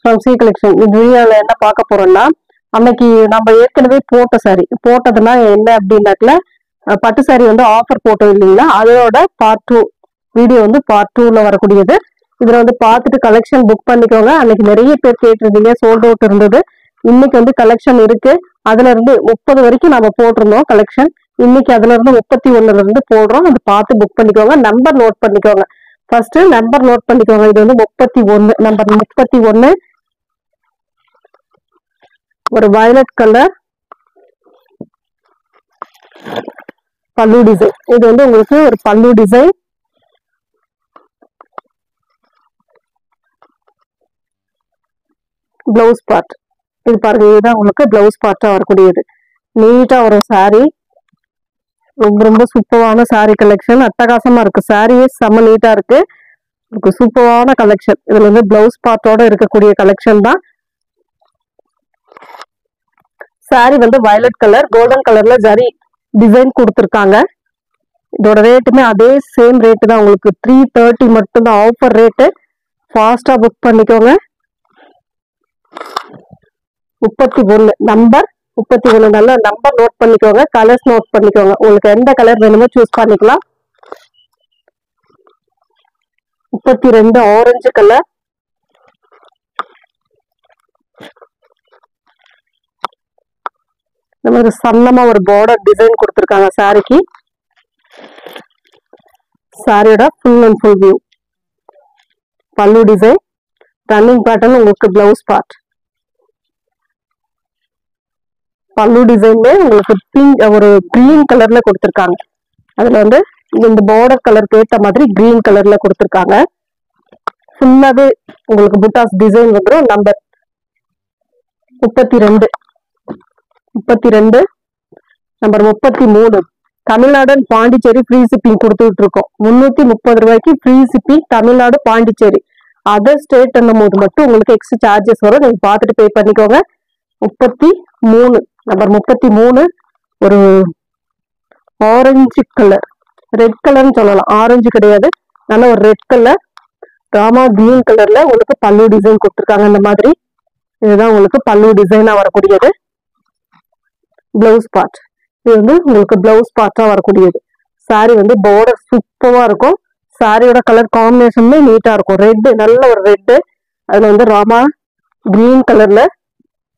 From C collection. இந்த வீடியோல என்ன பார்க்க போறோம்னா, அன்னைக்கு நம்ம ஏற்கனவே போட்ட சாரி போட்டதுன்னா என்ன அப்படின்னாக்கல, பட்டு சாரி வந்து ஆஃபர் போட்டோம் இல்லைங்களா, அதோட பார்ட் 2 வீடியோ வந்து பார்ட் 2ல வரக்கூடியது. இதுல வந்து பார்த்துட்டு கலெக்ஷன் புக் பண்ணிக்கோங்க. அன்னைக்கு நிறைய பேர் கேட்டிருந்தீங்க, சோல்ட் அவுட் இருந்தது. இன்னைக்கு வந்து கலெக்ஷன் இருக்கு. அதுல இருந்து 30 வரைக்கும் நம்ம போட்டிருந்தோம் கலெக்ஷன். இன்னைக்கு அதுல இருந்து 31ல இருந்து போடுறோம். அது பார்த்து புக் பண்ணிக்கோங்க. நம்பர் நோட் பண்ணிக்கோங்க. ஃபர்ஸ்ட் நம்பர் நோட் பண்ணிக்கோங்க. இது வந்து 31 நம்பர் 31, ஒரு வயலட் கலர் பல்லு டிசைன். இது வந்து உங்களுக்கு ஒரு பல்லு டிசைன். பிளவுஸ் பார்ட் இது பாருங்க, இதுதான் உங்களுக்கு பிளவுஸ் பார்ட்டா வரக்கூடியது. நீட்டா வரும் சாரி. ரொம்ப ரொம்ப சூப்பரான சாரி கலெக்ஷன். அட்டகாசமா இருக்கு. சாரியே செம்ம நீட்டா இருக்கு. சூப்பரான கலெக்ஷன். இதுல வந்து பிளவுஸ் பார்ட்டோட இருக்கக்கூடிய கலெக்ஷன் தான். சாரி வந்து வயலட் கலர், கோல்டன் கலர்ல ஜரி டிசைன் கொடுத்துருக்காங்க. இதோட ரேட்டுமே அதே சேம் ரேட்டு தான். உங்களுக்கு 330 மட்டும்தான் ஆஃபர் ரேட்டு. ஃபாஸ்டா புக் பண்ணிக்கோங்க. 31 நம்பர் 31. நல்ல நம்பர் நோட் பண்ணிக்கோங்க. கலர்ஸ் நோட் பண்ணிக்கோங்க. உங்களுக்கு எந்த கலர் வேணுமோ சூஸ் பண்ணிக்கலாம். 32 ஆரஞ்சு கலர், இந்த மாதிரி சன்னமா ஒரு பார்டர் டிசைன் கொடுத்துருக்காங்க சாரிக்கு. சாரியோட ஃபுல் அண்ட் ஃபுல் வியூ. பல்லு டிசைன், ரன்னிங் பேட்டர்ன், உங்களுக்கு பிளவுஸ் பார்ட். பல்லு டிசைன்ல உங்களுக்கு பிங்க் ஒரு கிரீன் கலர்ல கொடுத்துருக்காங்க. அதுல வந்து இந்த பார்டர் கலருக்கு ஏற்ற மாதிரி கிரீன் கலர்ல கொடுத்துருக்காங்க. ஃபுல்லாவே உங்களுக்கு புட்டாஸ் டிசைன் வந்துடும். Number 32 number 33. Tamil Nadu and Pondicherry free shipping கொடுத்துட்டு இருக்கோம். 330 ரூபாய்க்கு free shipping. Tamil Nadu, Pondicherry. Other state போது மட்டும் உங்களுக்கு எக்ஸ்ட்ரா சார்ஜஸ் வரும். நீங்க பார்த்துட்டு பே பண்ணிக்கோங்க. 33 நம்பர் 33 ஒரு ஆரஞ்சு கலர், ரெட் கலர்னு சொல்லலாம். ஆரஞ்சு கிடையாது, நல்ல ஒரு ரெட் கலர், ராமா கிரீன் கலர்ல உங்களுக்கு பல்லு டிசைன் கொடுத்துருக்காங்க. இந்த மாதிரி இதுதான் உங்களுக்கு பல்லு டிசைனா வரக்கூடியது. பிளவுஸ் பார்ட் இது வந்து உங்களுக்கு பிளவுஸ் பார்ட்டா வரக்கூடியது. சாரி வந்து பார்டர் சூப்பரா இருக்கும். சாரியோட கலர் காம்பினேஷனுமே நீட்டா இருக்கும். ரெட், நல்ல ஒரு ரெட்டு, அதுல வந்து ராமா கிரீன் கலர்ல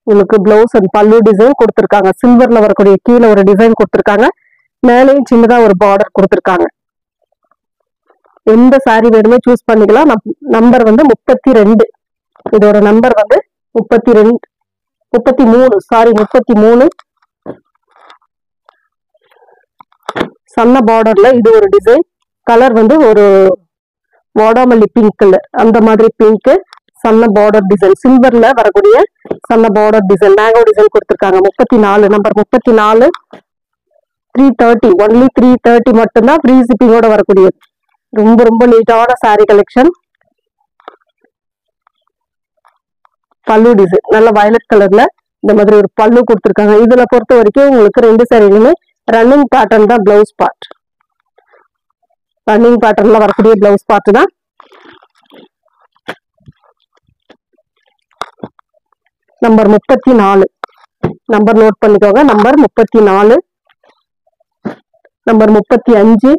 உங்களுக்கு பிளவுஸ் அண்ட் பல்லு டிசைன் கொடுத்துருக்காங்க. சில்வர்ல வரக்கூடிய கீழே ஒரு டிசைன் கொடுத்துருக்காங்க. மேலேயும் சின்னதா ஒரு பார்டர் கொடுத்துருக்காங்க. எந்த சாரி வேணுமே சூஸ் பண்ணிக்கலாம். நம்பர் வந்து 32. இதோட நம்பர் வந்து 33 சாரி 33. சன்ன பார்டர்ல இது ஒரு டிசைன். கலர் வந்து ஒரு வாடாமல்லி பிங்க் கலர், அந்த மாதிரி பிங்க். சன்ன பார்டர் டிசைன், சில்வர்ல வரக்கூடிய சன்ன பார்டர் டிசைன், மேங்கோ டிசைன் கொடுத்துருக்காங்க. 34 நம்பர் 34. 330 ஒன்லி 330 மட்டும்தான் ஃப்ரீ ஷிப்பிங்கோட வரக்கூடியது. ரொம்ப ரொம்ப நீட்டான சாரி கலெக்ஷன். பல்லு டிசைன் நல்ல வயலட் கலர்ல இந்த மாதிரி ஒரு பல்லு கொடுத்துருக்காங்க. இதுல பொறுத்த வரைக்கும் உங்களுக்கு 2 சாரிலுமே ரன்னிங் பேட்டர்ன் தான் பிளவுஸ் பார்ட். ரன்னிங் பேட்டர்ன்ல வரக்கூடிய பிளவுஸ் பார்ட் தான். நம்பர் 34 நம்பர் நோட் பண்ணிக்கோங்க. நம்பர் 34. நம்பர் 35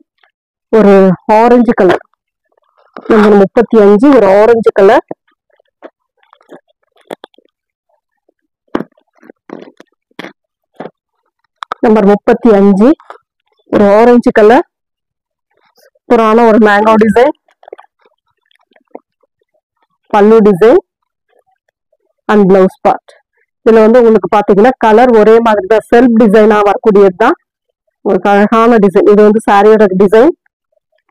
ஒரு ஆரஞ்சு கலர். நம்பர் 35 ஒரு ஆரஞ்சு கலர். நம்பர் 35 ஒரு ஆரஞ்சு கலர். சூப்பரான ஒரு mango design, pallu design and blouse part. இதுல வந்து உங்களுக்கு பாத்தீங்கன்னா கலர் ஒரே மாதிரி தான், செல்ஃப் டிசைனா வரக்கூடியது தான். உங்களுக்கு அழகான டிசைன். இது வந்து சாரியோட design,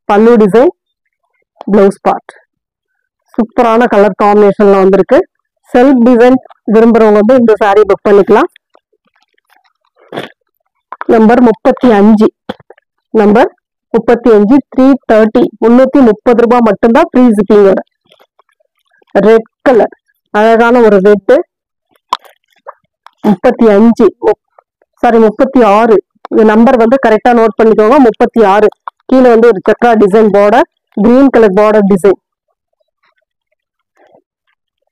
pallu design, blouse part. சூப்பரான கலர் காம்பினேஷன்ல வந்திருக்கு. செல்ஃப் டிசைன் விரும்புறவங்க வந்து இந்த சாரி புக் பண்ணிக்கலாம். நம்பர் 35 நம்பர் 35 330 330 ரூபாய் மட்டும்தான் ஃப்ரீ ஷிப்பிங்கோட. ரெட் கலர், அழகான ஒரு ரெட். 35 சாரி 36. இந்த நம்பர் வந்து கரெக்டா நோட் பண்ணிக்கோங்க. 36. கீழே வந்து ஒரு chakra design border, green colour border design.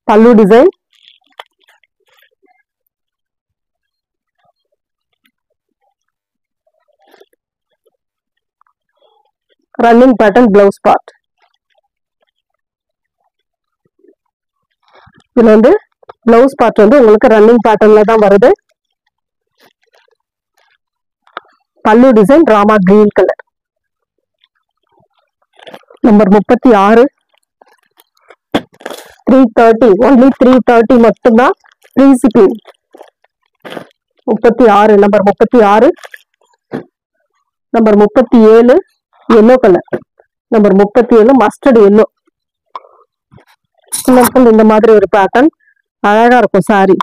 Pallu design. Running pattern blouse part. இதுல வந்து பிளவுஸ் பார்ட் வந்து உங்களுக்கு ரன்னிங் பேட்டர்ன்ல தான் வருது. பல்லு design Rama green colour. Number 36 330 only 330 மட்டும்தான் free shipping. 36 number 36. Number 37 yellow colour. Number 37 mustard yellow. இந்த மாதிரி ஒரு பேட்டர்ன் அழகா இருக்கும் சாரி.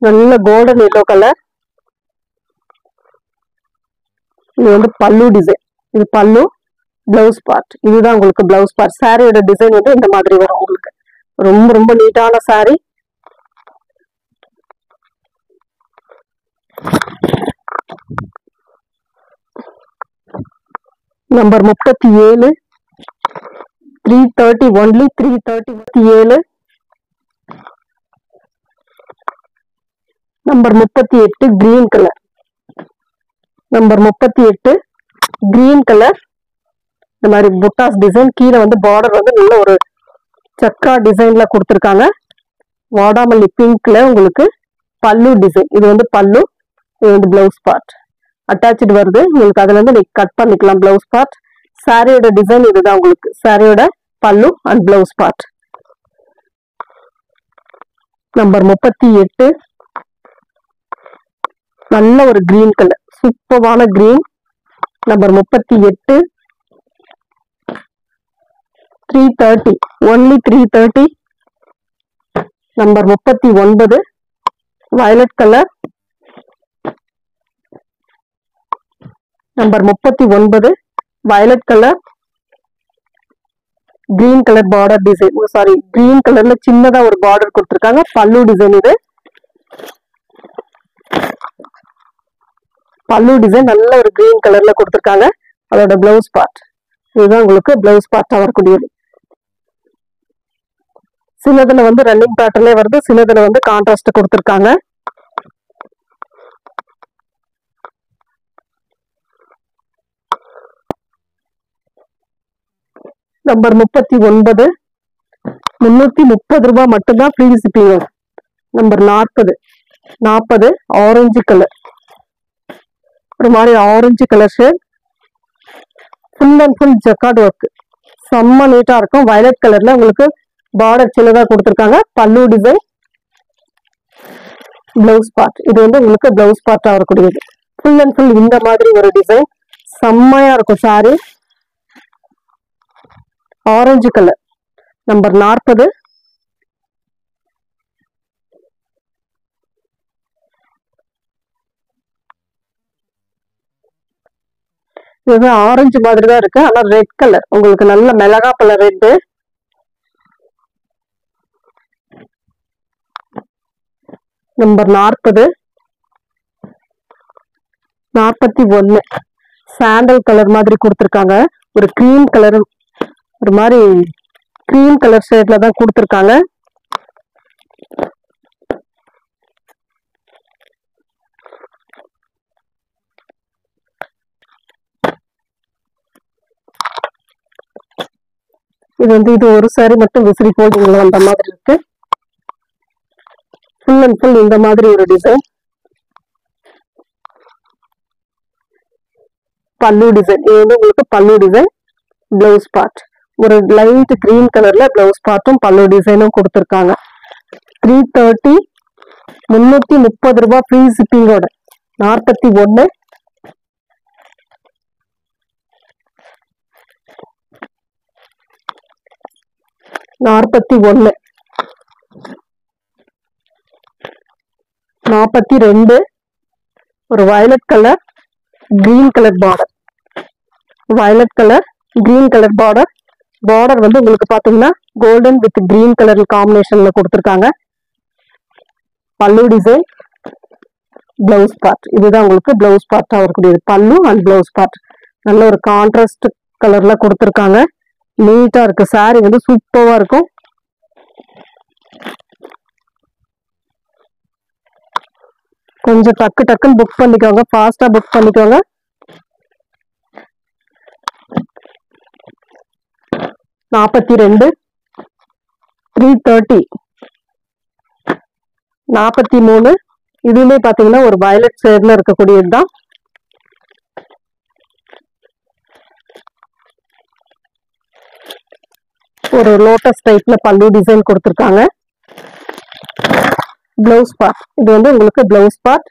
நல்ல கோல்டன் எல்லோ கலர். இது வந்து பல்லு டிசைன். இது பல்லு, பிளவுஸ் பார்ட். இதுதான் உங்களுக்கு பிளவுஸ் பார்ட். சாரியோட டிசைன் வந்து இந்த மாதிரி வரும் உங்களுக்கு. ரொம்ப ரொம்ப நீட்டான sorry. Number 37 330 only 330. Number 38 green colour. Number 38 green colour. இந்த மாதிரி புட்டாஸ் டிசைன். கீழே வந்து பார்டர் வந்து நல்ல ஒரு சக்கா டிசைன்ல கொடுத்துருக்காங்க. வாடாமல்லி பிங்க்ல உங்களுக்கு பல்லு டிசைன். இது வந்து பல்லு, இது வந்து பிளவுஸ் பார்ட் அட்டாச்சு வருது உங்களுக்கு. அதுல இருந்து நீங்க கட் பண்ணிக்கலாம் பிளவுஸ் பார்ட். சாரியோட டிசைன் இதுதான் உங்களுக்கு. சாரியோட பல்லு அண்ட் பிளவுஸ் பார்ட். நம்பர் 38 நல்ல ஒரு கிரீன் கலர், சூப்பரான green. Number 38 330 only 330. Number 39 violet colour. Number 39 violet colour, green colour border design. Sorry, green கலர்ல சின்னதா ஒரு பார்டர் கொடுத்திருக்காங்க. பல்லு டிசைன். இது பல்லு டிசைன் நல்ல ஒரு கிரீன் கலர்ல கொடுத்திருக்காங்க. அதோட பிளவுஸ் பார்ட் இதுதான் உங்களுக்கு பிளவுஸ் பார்ட்டா வரக்கூடியது. சிலதுல வந்து ரன்னிங் பேட்டர்னே வருது, சிலதுல வந்து கான்ட்ராஸ்ட் கொடுத்திருக்காங்க. நம்பர் 39 330 ரூபாய் மட்டும்தான் free shipping. Number 40 orange colour. ஒரு மாதிரி orange colour shade. Full and full jacquard work. செம்ம நீட்டா இருக்கும். வயலட் கலர்ல உங்களுக்கு பார்டர் சின்னதா கொடுத்துருக்காங்க. பல்லு டிசைன், பிளவுஸ் பார்ட். இது வந்து உங்களுக்கு பிளவுஸ் பார்ட்டா வரக்கூடியது. ஃபுல் அண்ட் ஃபுல் இந்த மாதிரி ஒரு டிசைன் செம்மையா இருக்கும் சாரி. Orange colour. நம்பர் 40 இது ஆரஞ்சு மாதிரி தான் இருக்கு. ஆனா ரெட் கலர் உங்களுக்கு நல்ல மிளகா colour red. Number 41 sandal colour மாதிரி கொடுத்திருக்காங்க. ஒரு கிரீம் கலர், ஒரு மாதிரி கிரீம் கலர் ஷேட்ல தான் கொடுத்திருக்காங்க. இது ஒரு சாரி மட்டும் விசிறி போல்டிங்ல வந்த மாதிரி இருக்கு. ஃபுல் அண்ட் ஃபுல் இந்த மாதிரி ஒரு டிசைன். பல்லு டிசைன். இது வந்து உங்களுக்கு பல்லு டிசைன், பிளவுஸ் பார்ட். ஒரு லைட் கிரீன் கலர்ல பிளவுஸ் பார்ட்டும் பல்லு டிசைனும் கொடுத்திருக்காங்க. 330 330 ரூபாய் ஃப்ரீ ஷிப்பிங்கோட. 41 42 ஒரு violet colour green colour border. Violet colour green colour border. Border வந்து உங்களுக்கு பாத்தீங்கன்னா கோல்டன் வித் கிரீன் கலர் காம்பினேஷன்ல கொடுத்திருக்காங்க. பல்லு டிசைன், பிளவுஸ் பார்ட். இதுதான் உங்களுக்கு பிளவுஸ் பார்ட்டா வரக்கூடியது. பல்லு அண்ட் பிளவுஸ் பார்ட் நல்ல ஒரு கான்ட்ராஸ்ட் கலர்ல கொடுத்திருக்காங்க. நீட்டா இருக்கு. சாரி வந்து சூப்பரா இருக்கும். கொஞ்சம் டக்கு டக்குன்னு புக் பண்ணிக்கோங்க, ஃபாஸ்டா புக் பண்ணிக்கோங்க. ₹42 330 43 இதுவுமே பாத்தீங்கன்னா ஒரு வயலட் ஷேட்ல இருக்கக்கூடியதுதான். ஒரு லோட்டஸ் டைப்ல பல்லு டிசைன் கொடுத்துருக்காங்க. பிளவுஸ் பார்ட் இது வந்து உங்களுக்கு பிளவுஸ் பார்ட்.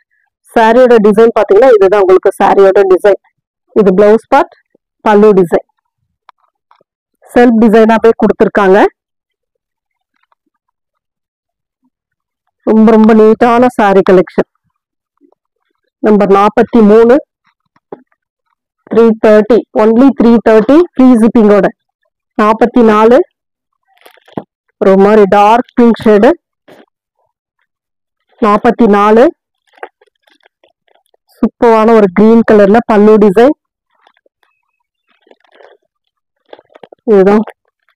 சாரியோட டிசைன் பாத்தீங்கன்னா இதுதான் உங்களுக்கு சாரியோட டிசைன். இது blouse part, pallu design self டிசைனாவே கொடுத்துருக்காங்க. ரொம்ப ரொம்ப நீட்டான sari collection. Number 43 330 only 330 free ஜிப்பிங்கோட. 44 ஒரு மாதிரி டார்க் பிங்க் ஷேடு. 44 சூப்பரான ஒரு கிரீன் கலர்ல பல்லு டிசைன். இதுதான்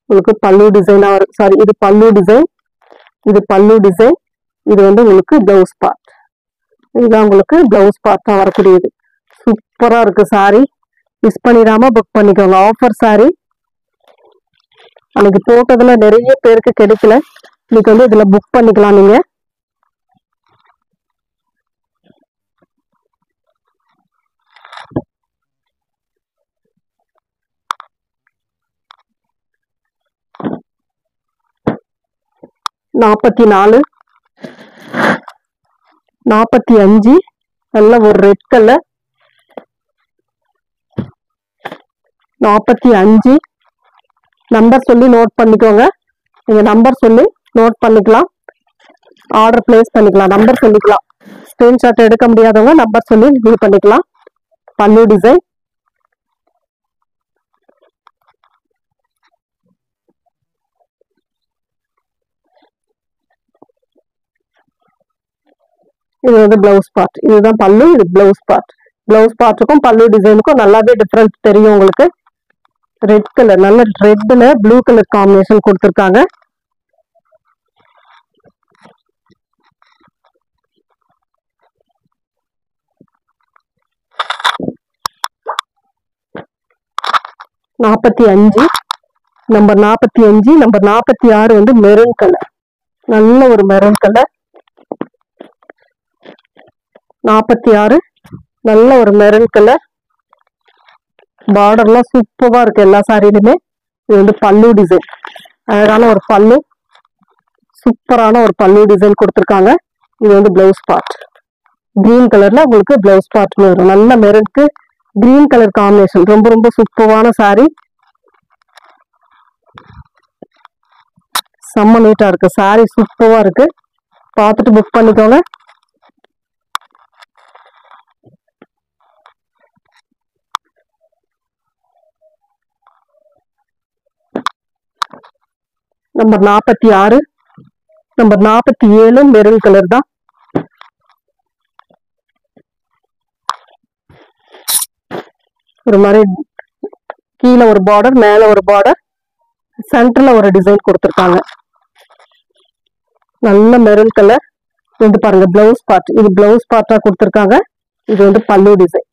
உங்களுக்கு பல்லு டிசைனா வரும். சாரி, இது பல்லு டிசைன், இது பல்லு டிசைன். இது வந்து உங்களுக்கு பிளவுஸ் பார்ட். இதுதான் உங்களுக்கு பிளவுஸ் பார்ட்டா வரக்கூடியது. சூப்பரா இருக்கு சாரி. மிஸ் பண்ணிடாம புக் பண்ணிக்கோங்க. Offer sorry. அன்னைக்கு போட்டதுல நிறைய பேருக்கு கிடைக்கல. இன்னைக்கு வந்து இதுல புக் பண்ணிக்கலாம் நீங்க. $44 45 நல்ல ஒரு ரெட் கலர். 45 நம்பர் சொல்லி நோட் பண்ணிக்கோங்க. நீங்க நம்பர் சொல்லி நோட் பண்ணிக்கலாம், ஆர்டர் பிளேஸ் பண்ணிக்கலாம். நம்பர் சொல்லிக்கலாம். ஸ்கிரீன்ஷாட் எடுக்க முடியாதவங்க நம்பர் சொல்லி இது பண்ணிக்கலாம். பல்லு டிசைன். இது வந்து பிளவுஸ் பார்ட். இதுதான் பல்லு, இது பிளவுஸ் பார்ட். பிளவுஸ் பார்ட்டுக்கும் பல்லு டிசைனுக்கும் நல்லாவே டிஃபரன்ஸ் தெரியும் உங்களுக்கு. ரெட் கலர், நல்ல ரெட்ல ப்ளூ கலர் காம்பினேஷன் கொடுத்துருக்காங்க. $45 நம்பர் 45. நம்பர் 46 வந்து மெரூன் கலர், நல்ல ஒரு மெரூன் கலர். 46 நல்ல ஒரு மெரூன் கலர். பார்டர்லாம் சூப்பரா இருக்கு எல்லா சாரிலுமே. இது வந்து பல்லு டிசைன், அழகான ஒரு பல்லு, சூப்பரான ஒரு பல்லு டிசைன் கொடுத்துருக்காங்க. இது வந்து பிளவுஸ் பார்ட். கிரீன் கலர்ல உங்களுக்கு பிளவுஸ் பார்ட் வரும். நல்ல மெரூனுக்கு கிரீன் கலர் காம்பினேஷன். ரொம்ப ரொம்ப சூப்பரான சாரி. செம்ம நீட்டா இருக்கு சாரி, சூப்பரா இருக்கு. பார்த்துட்டு புக் பண்ணிக்கோங்க. நம்பர் 46 நம்பர் 47 மெரூன் கலர் தான். ஒரு மாதிரி கீழே ஒரு பார்டர், மேல ஒரு பார்டர், சென்டர்ல ஒரு டிசைன் கொடுத்துருக்காங்க. நல்ல மெரூன் கலர். இது பாருங்க பிளவுஸ் பார்ட். இது பிளவுஸ் பார்ட்டா கொடுத்துருக்காங்க. இது வந்து பல்லு டிசைன்.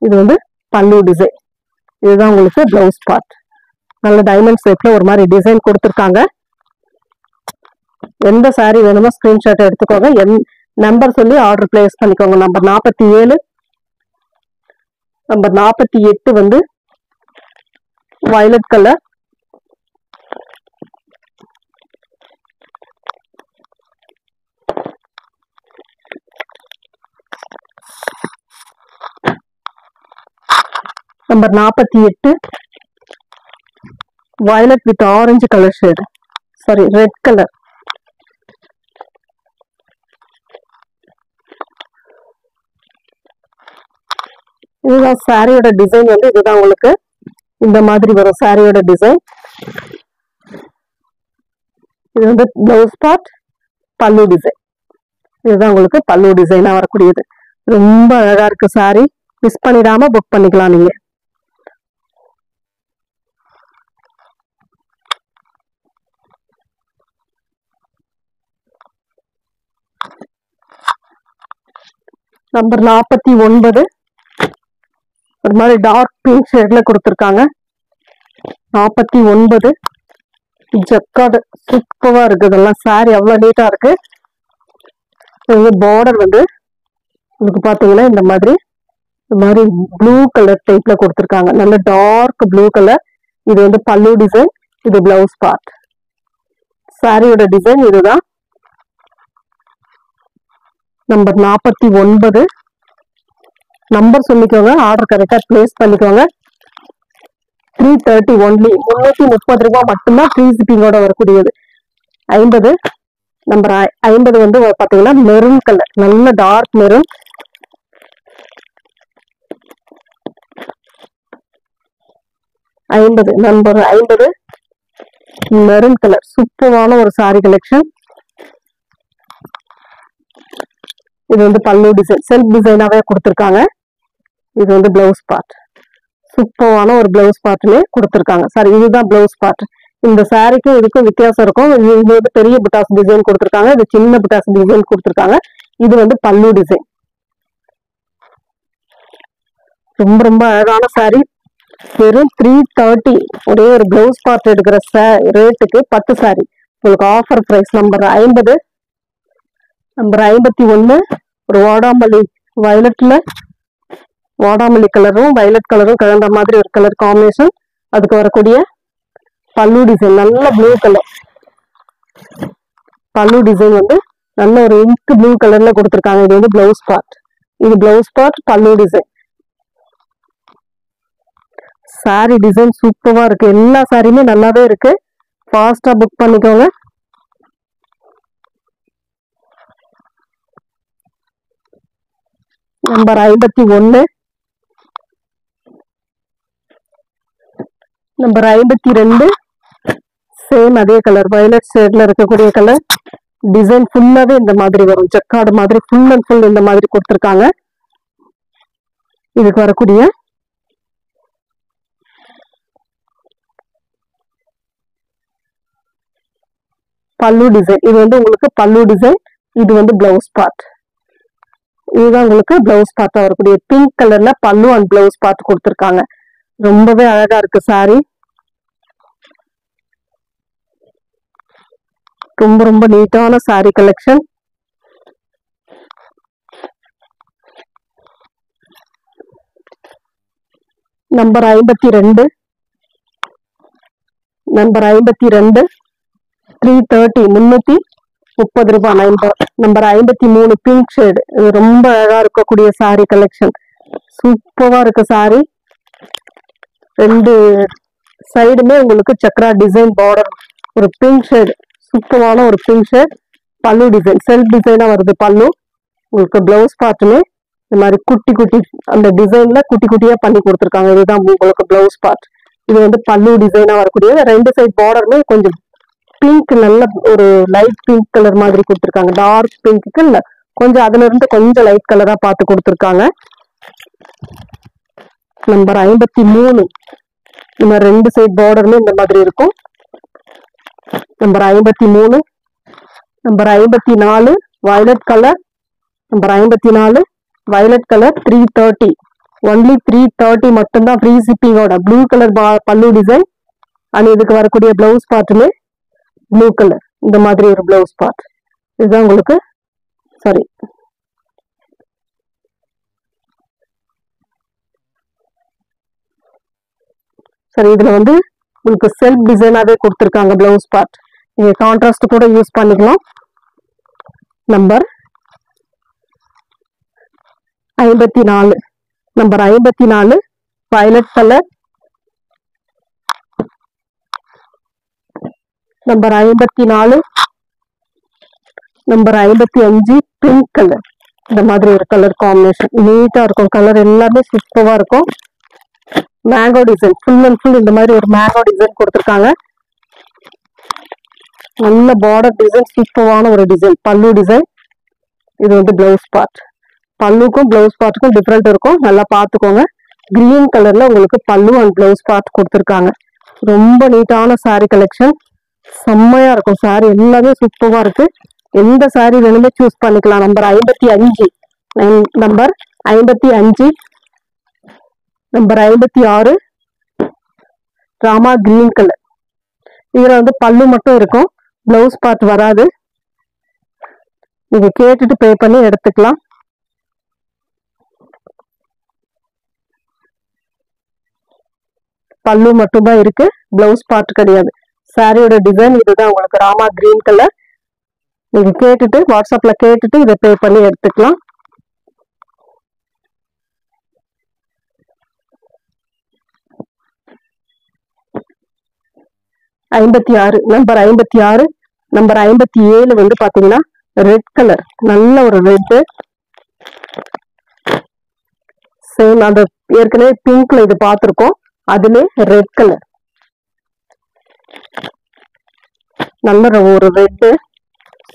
இது வந்து பல்லு டிசைன். இதுதான் உங்களுக்கு பிளவுஸ் பார்ட். நல்ல டைமண்ட் ஷேப்ல ஒரு மாதிரி டிசைன் கொடுத்துருக்காங்க. எந்த சாரி வேணுமோ ஸ்கிரீன்ஷாட் எடுத்துக்கோங்க. நம்பர் சொல்லி ஆர்டர் பிளேஸ் பண்ணிக்கோங்க. நம்பர் 47. நம்பர் 48 வந்து violet colour. Number 48 violet with orange colour shade, sorry red colour. இதுதான் சாரியோட டிசைன். வந்து இதுதான் உங்களுக்கு இந்த மாதிரி வரும் சாரியோட டிசைன். இது வந்து பிளவுஸ் பார்ட், பல்லு டிசைன். இதுதான் உங்களுக்கு பல்லு டிசைனா வரக்கூடியது. ரொம்ப அழகா இருக்கு சாரி. மிஸ் பண்ணிடாம புக் பண்ணிக்கலாம் நீங்க. நம்பர் 49 ஒரு மாதிரி டார்க் பிங்க் ஷேட்ல கொடுத்துருக்காங்க. 49 ஜக்கார்டு சூப்பரா இருக்கு. இதெல்லாம் சாரி அவ்வளவு நீட்டா இருக்கு. பார்டர் வந்து உங்களுக்கு பாத்தீங்கன்னா இந்த மாதிரி ப்ளூ கலர் டைப்ல கொடுத்துருக்காங்க. நல்ல டார்க் ப்ளூ கலர். இது வந்து பல்லு டிசைன், இது பிளவுஸ் பார்ட். சாரியோட டிசைன் இதுதான். நம்பர் 49 நம்பர் சொல்லிக்கோங்க, ஆர்டர் கரெக்டா பிளேஸ் பண்ணிக்கோங்க. 330 ஒன்லி, 330 ரூபாய் மட்டும்தான் ஃப்ரீ ஷிப்பிங்கோட வரக்கூடியது. 50 நம்பர் 50 வந்து பாத்தீங்கன்னா மெரூன் கலர், நல்ல dark maroon. Number 50 maroon colour, சூப்பரான ஒரு சாரி கலெக்ஷன். இது வந்து பல்லு டிசைன், செல்ஃப் டிசைனாவே கொடுத்துருக்காங்க. இது வந்து பிளவுஸ் பார்ட், சூப்பரான ஒரு பிளவுஸ் பார்ட்லயே கொடுத்துருக்காங்க. சாரி, இதுதான் பிளவுஸ் பார்ட். இந்த சாரிக்கும் இதுக்கும் வித்தியாசம் இருக்கும். இது வந்து பெரிய புட்டாஸ் டிசைன் கொடுத்துருக்காங்க, இது சின்ன புட்டாஸ் டிசைன் கொடுத்துருக்காங்க. இது வந்து பல்லு டிசைன். ரொம்ப ரொம்ப அழகான சாரி. வெறும் 330 ஒரே ஒரு பிளவுஸ் பார்ட் எடுக்கிற ரேட்டுக்கு 10 சாரி உங்களுக்கு ஆஃபர் பிரைஸ். நம்பர் 50 நம்பர் 51 ஒரு வாடாமல்லி வயலட்ல, வாடாமல்லி கலரும் வயலட் கலரும் கலந்த மாதிரி ஒரு கலர் காம்பினேஷன். அதுக்கு வரக்கூடிய பல்லு டிசைன் நல்ல ப்ளூ கலர். பல்லு டிசைன் வந்து நல்ல ஒரு இங்க் ப்ளூ கலர்ல கொடுத்துருக்காங்க. இது வந்து பிளவுஸ் பார்ட். இது blouse part, pallu design. Sorry design சூப்பரா இருக்கு. எல்லா சாரியுமே நல்லாவே இருக்கு. ஃபாஸ்டா புக் பண்ணிக்கோங்க. நம்பர் 51 நம்பர் 52 சேம் அதே கலர், வயலட் ஷேட்ல இருக்கக்கூடிய கலர். டிசைன் ஃபுல்லாவே இந்த மாதிரி வரும், ஜக்கார்டு மாதிரி ஃபுல் அண்ட் ஃபுல் இந்த மாதிரி கொடுத்துருக்காங்க. இதுக்கு வரக்கூடிய பல்லு டிசைன். இது வந்து உங்களுக்கு பல்லு டிசைன். இது வந்து பிளவுஸ் பார்ட். இதுதான் உங்களுக்கு பிளவுஸ் பார்ட்டா வரக்கூடிய பிங்க் கலர்ல பல்லு அண்ட் பிளவுஸ் பார்ட் கொடுத்துருக்காங்க. ரொம்பவே அழகா இருக்கு சாரி. ரொம்ப ரொம்ப நீட்டான சாரி கலெக்ஷன். நம்பர் 52 நம்பர் 52 330 330 ரூபாய். Number 53 pink shade. இது ரொம்ப அழகா இருக்கக்கூடிய சாரி கலெக்ஷன். சூப்பரா இருக்கு சாரி. ரெண்டு சைடுமே உங்களுக்கு சக்ரா டிசைன் பார்டர், ஒரு பிங்க் ஷேடு, சூப்பரான ஒரு பிங்க் ஷேட். பல்லு டிசைன் செல்ஃப் டிசைனா வருது பல்லு. உங்களுக்கு பிளவுஸ் பார்ட்டுமே இந்த மாதிரி குட்டி குட்டி அந்த டிசைன்ல குட்டி குட்டியா பண்ணி கொடுத்துருக்காங்க. இதுதான் உங்களுக்கு பிளவுஸ் பார்ட். இது வந்து பல்லு டிசைனா வரக்கூடிய ரெண்டு சைட் பார்டருமே கொஞ்சம் பிங்க், நல்ல ஒரு லைட் பிங்க் கலர் மாதிரி கொடுத்துருக்காங்க. டார்க் பிங்க்கு இல்ல, கொஞ்சம் அதுல இருந்து கொஞ்சம் லைட் கலரா பார்த்து கொடுத்துருக்காங்க. நம்பர் 53 இந்த ரெண்டு சைட் பார்டருமே இந்த மாதிரி இருக்கும். Number 53 number 54 violet colour. Number 54 violet colour. 330 only 330 மட்டும்தான் ஃப்ரீ ஷிப்பிங்கோட. ப்ளூ கலர் பல்லு டிசைன் அண்ட் இதுக்கு வரக்கூடிய பிளவுஸ் பார்ட்டுமே ப்ளூ கலர், இந்த மாதிரி ஒரு பிளவுஸ் பார்ட். இதுதான் உங்களுக்கு சாரி இதுல வந்து உங்களுக்கு செல்ஃப் டிசைனாவே கொடுத்துருக்காங்க பிளவுஸ் பார்ட். நீங்க கான்ட்ராஸ்ட் கூட யூஸ் பண்ணிக்கலாம். Number 54 number 54 violet colour. Number 54 number 55 pink colour. இந்த மாதிரி ஒரு கலர் காம்பினேஷன் நீட்டா இருக்கும். கலர் எல்லாமே சூப்பரா இருக்கும். Mango design full and full இந்த மாதிரி ஒரு மேங்கோ டிசைன் கொடுத்துருக்காங்க. நல்ல பார்டர் டிசைன், சூப்பரான ஒரு டிசைன். பல்லு டிசைன். இது வந்து பிளவுஸ் பார்ட். பல்லுக்கும் பிளவுஸ் பார்ட்டுக்கும் டிஃப்ரெண்ட் இருக்கும், நல்லா பார்த்துக்கோங்க. கிரீன் கலர்ல உங்களுக்கு பல்லு அண்ட் பிளவுஸ் பார்ட் கொடுத்துருக்காங்க. ரொம்ப நீட்டான சாரி கலெக்ஷன், செம்மையா இருக்கும். சாரி எல்லாமே சூப்பரா இருக்கு. எந்த சாரி வேணுமே சூஸ் பண்ணிக்கலாம். Number 55 number 55, number 56 Rama green colour. இதுல வந்து பல்லு மட்டும் இருக்கும், பிளவுஸ் பார்ட் வராது. நீங்க கேட்டுட்டு பே பண்ணி எடுத்துக்கலாம். பல்லு மட்டும் தான் இருக்கு, பிளவுஸ் பார்ட் கிடையாது. சாரியோட டிசைன் இதுதான், உங்களுக்கு ராமா கிரீன் கலர். நீங்க கேட்டுட்டு வாட்ஸ்அப்ல கேட்டுட்டு இதை பே பண்ணி எடுத்துக்கலாம். நம்பர் 56 நம்பர் 57 வந்து பாத்தீங்கன்னா ரெட் கலர், நல்ல ஒரு ரெட். சேம் அந்த ஏற்கனவே பிங்க்ல இது பார்த்திருக்கோம், அதுல ரெட் கலர், நல்ல ஒரு ரெட்,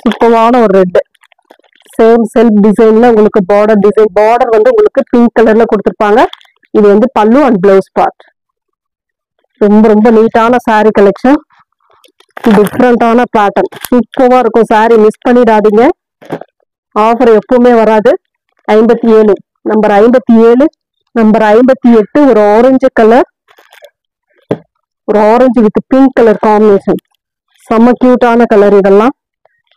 சூப்பரான ஒரு ரெட். சேம் செல்ஃப் டிசைன்ல உங்களுக்கு பார்டர் டிசைன், பார்டர் வந்து உங்களுக்கு பிங்க் கலர்ல கொடுத்துருப்பாங்க. இது வந்து பல்லு அண்ட் பிளவுஸ் பார்ட். ரொம்ப ரொம்ப நீட்டான சாரி கலெக்ஷன், டிஃப்ரெண்டான பேட்டர்ன், சூப்பரா இருக்கும். சாரி மிஸ் பண்ணிடாதீங்க, ஆஃபர் எப்பவுமே வராது. 57 நம்பர் 57 நம்பர் 58 ஒரு ஆரஞ்சு கலர், ஒரு orange with pink colour combination, செம்ம கியூட்டான கலர். இதெல்லாம்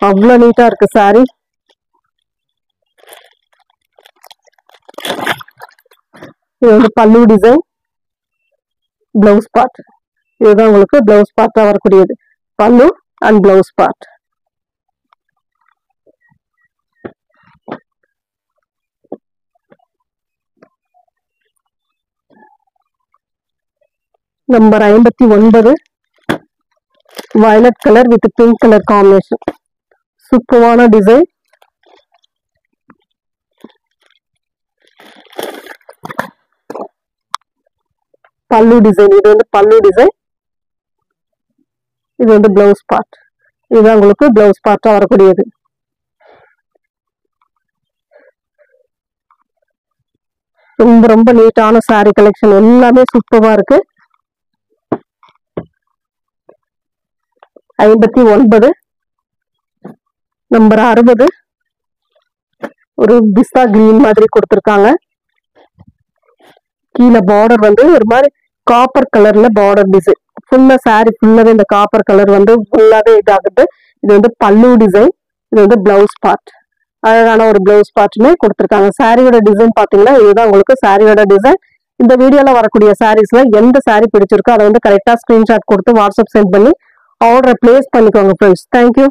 அவ்வளவு நீட்டா இருக்கு சாரி. இது வந்து பல்லு டிசைன், பிளவுஸ் பார்ட். இதுதான் உங்களுக்கு பிளவுஸ் பார்ட்டா வரக்கூடியது, பல்லு and blouse part. Number 59 violet colour with pink colour combination, சூப்பரான டிசைன். பல்லு டிசைன், இது வந்து பல்லு டிசைன், இது வந்து பிளவுஸ் பார்ட். இதுதான் உங்களுக்கு பிளவுஸ் பார்ட்டா வரக்கூடியது. ரொம்ப ரொம்ப நீட்டான சாரி கலெக்ஷன், எல்லாமே சூப்பரா இருக்கு. 59 நம்பர் 60 ஒரு பிஸ்தா கிரீன் மாதிரி கொடுத்திருக்காங்க. கீழே பார்டர் வந்து ஒரு மாதிரி காப்பர் கலர்ல பார்டர் டிசைன், ஃபுல்லா சாரி ஃபுல்லாவே இந்த காப்பர் கலர் வந்து ஃபுல்லாவே இதாகுது. இது வந்து பல்லு டிசைன், இது வந்து பிளவுஸ் பார்ட். அழகான ஒரு பிளவுஸ் பார்ட்டுமே கொடுத்துருக்காங்க. சாரியோட டிசைன் பாத்தீங்கன்னா இதுதான் உங்களுக்கு சாரியோட டிசைன். இந்த வீடியோல வரக்கூடிய சாரீஸ்ல எந்த சாரி பிடிச்சிருக்கோ அதை வந்து கரெக்டா ஸ்கிரீன்ஷாட் கொடுத்து வாட்ஸ்அப் சென்ட் பண்ணி ஆர்டரை பிளேஸ் பண்ணிக்கோங்க ஃப்ரெண்ட்ஸ். தேங்க்யூ.